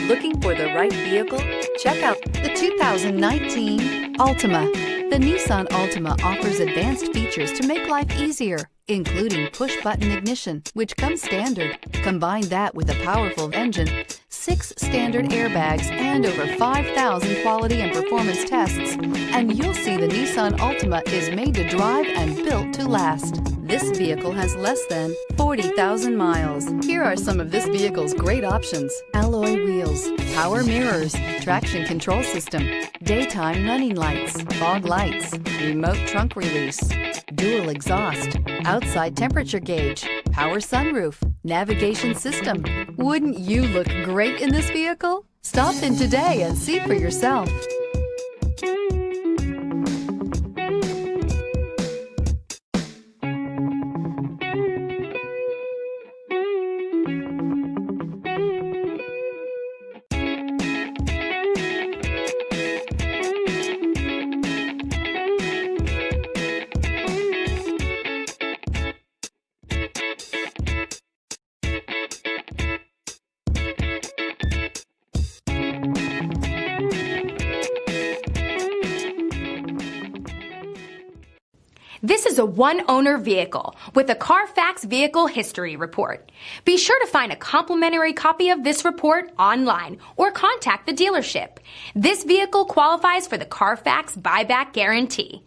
Looking for the right vehicle? Check out the 2019 Altima. The Nissan Altima offers advanced features to make life easier, including push-button ignition, which comes standard. Combine that with a powerful engine, 6 standard airbags, and over 5,000 quality and performance tests, and you'll see the Nissan Altima is made to drive and built to last. This vehicle has less than 40,000 miles. Here are some of this vehicle's great options: alloy wheels, power mirrors, traction control system, daytime running lights, fog lights, remote trunk release, dual exhaust, outside temperature gauge, power sunroof, navigation system. Wouldn't you look great in this vehicle? Stop in today and see for yourself. This is a one-owner vehicle with a Carfax Vehicle History Report. Be sure to find a complimentary copy of this report online or contact the dealership. This vehicle qualifies for the Carfax Buyback Guarantee.